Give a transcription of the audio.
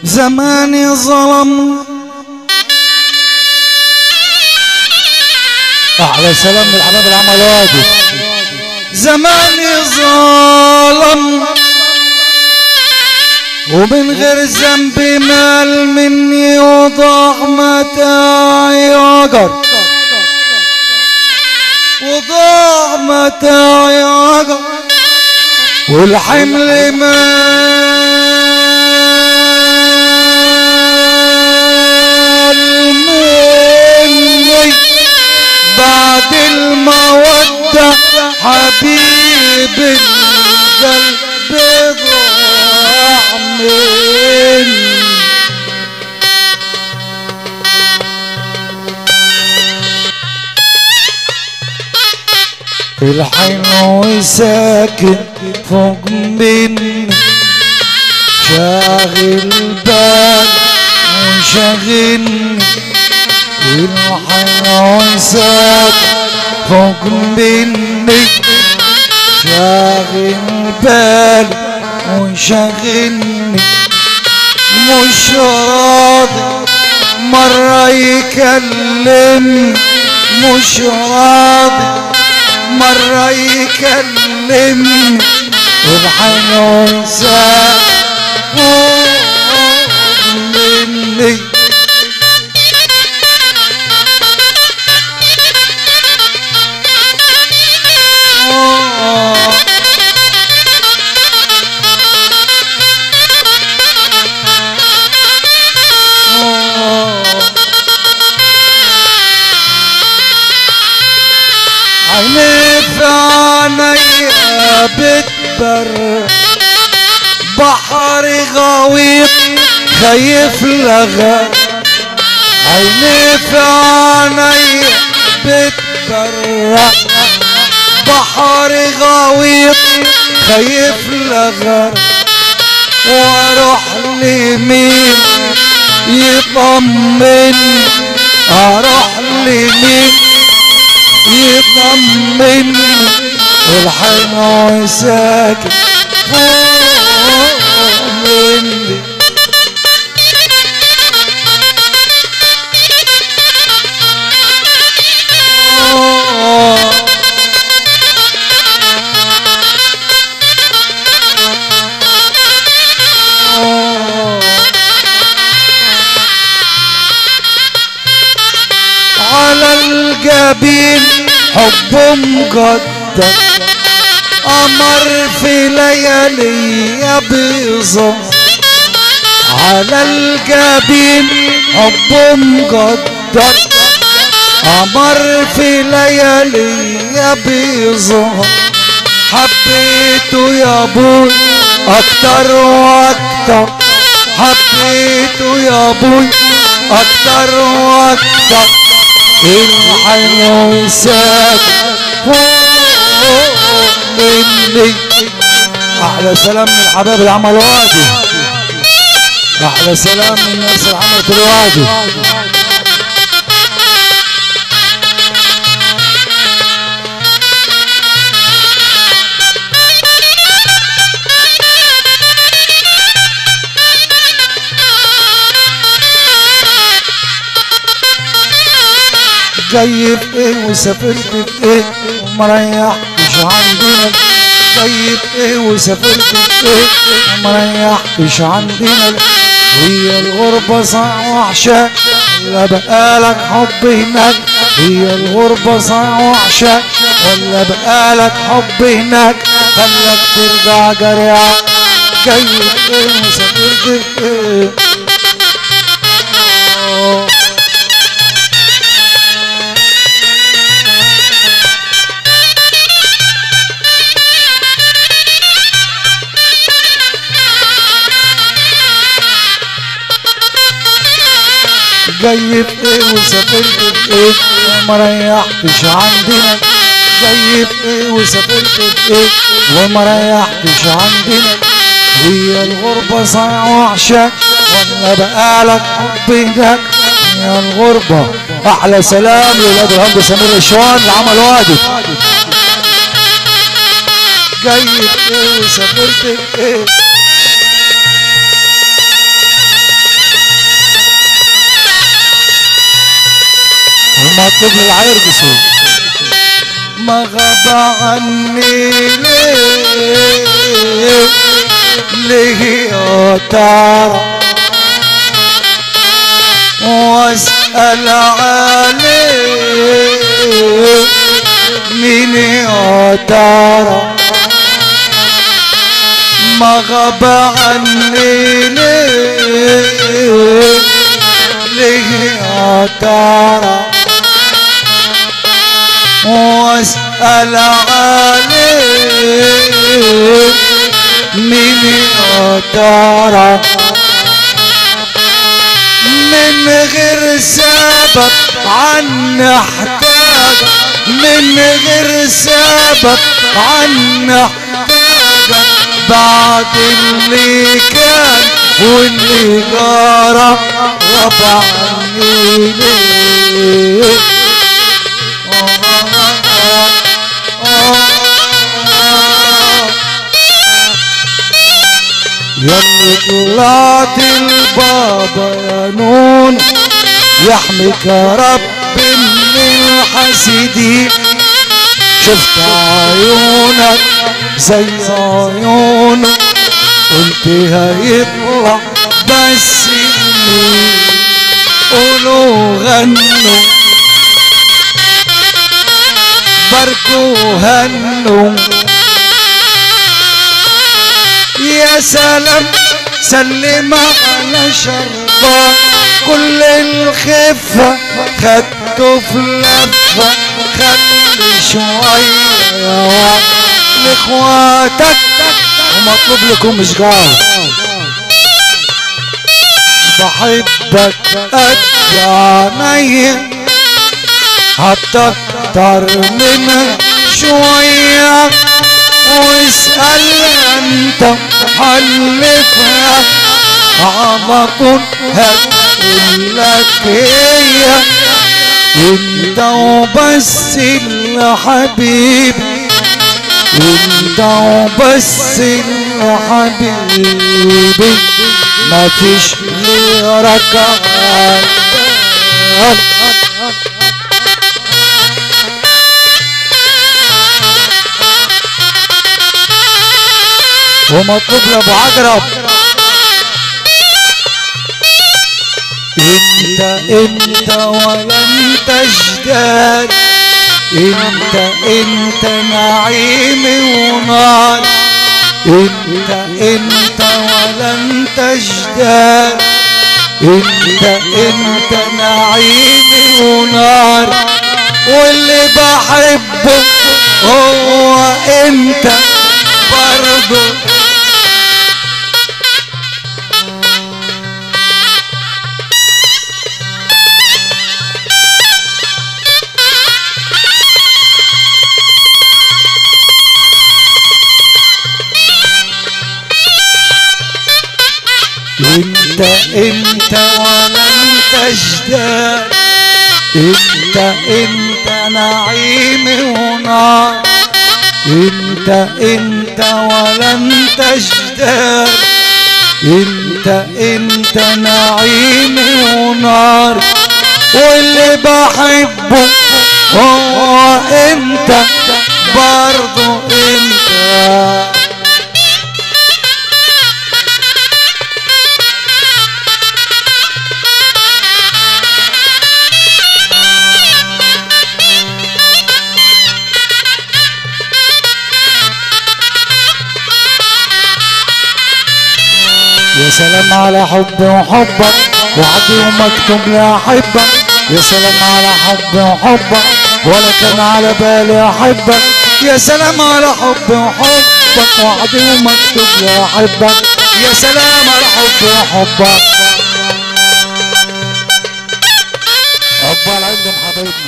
زماني ظلم. احلى سلام للحباب اللي عمل واجب. زماني ظلم ومن غير ذنب مال مني وضاع متاعي عقر، وضاع متاعي عقر والحمل مال مني بعد المودة حبيب القلب ضاع مني. الحلو ساكن فوق مني شاغل بال وشاغلني. الحلو ساكن فوق مني شاغل بال وشاغلني. مش راضي مرة يكلمني، مش راضي مرة يكلمني. الحلو ساكن مني عيني في عينيا بتبر بحر غويط خايف لغى. عيني في عينيا بتبر بحر غويط خايف لغى. واروح لمين يطمني، اروح لمين يطمني. الحلو ساكن فوق مني على الجبين حب مقدر قمر في ليالي بيظهر. على الجبين حب مقدر قمر في ليالي بيظهر. حبيته يا ابوي اكتر واكتر، حبيته يا ابوي اكتر واكتر. الحلو ساكن فوق مني. احلى سلام من الحباب اللي عملوا واجب. احلى سلام من الناس اللي عملت الواجب. جايب ايه وسافرت بايه ومريحتش عندنا. جايب ايه وسافرت بايه ومريحتش عندنا. هي الغربة صح وحشة ولا بقالك حب هناك. هي الغربة صح وحشة ولا بقالك حب هناك. خلك ترجع جريعة. جايب ايه وسافرت بايه جايب ايه وسافرت بايه ومريحتش عندنا. جايب ايه وسافرت بايه ومريحتش عندنا. هي الغربة صح وحشة ولا بقالك حب هناك. هي الغربة. احلى سلام لولاد الهند سمير الشوان اللي عمل واجب. جايب ايه وسافرت بايه ومطلوب للعرجس ما غاب عني ليه يا ترى واسأل عليه مين يا ترى ما غاب عني ليه يا ترى واسأل عليه مين يا ترى من غير سبب عنا احتاج من غير سبب عنا احتاج بعد اللي كان واللي جرى غاب عني ليه ياللي طلعت البابا يا نون يحميك يا رب من الحاسدين شفت عيونك زي عيونه قلت هيطلع بس منين قولوا غنوا باركوا هنوا يا سلام سلم على شربان كل الخفة خدته في لفة خلي شوية يا واد لاخواتك ومطلوب لكم اشجار بحبك قد عينيا هتكتر منها شوية واسأل انت حلفها على طول هتقولك هي انت وبس اللي حبيبي انت وبس اللي حبيبي مفيش غيرك ومطلوب لابو عجرب انت ولا انت جدال انت نعيمي ونار انت ولا انت جدال انت نعيمي ونار واللي بحبه هو انت برضه انت ولا انت جدال انت نعيمي ونار انت ولا انت جدال انت نعيمي ونار واللي بحبه هو انت برضو انت يا سلام على حب وحبك وعدي ومكتوب لأحبك يا سلام على حب وحبك ولا كان على بالي أحبك يا سلام على حب وحبك وعدي ومكتوب لأحبك يا سلام على حب وحبك عقبال عندهم حبايبنا.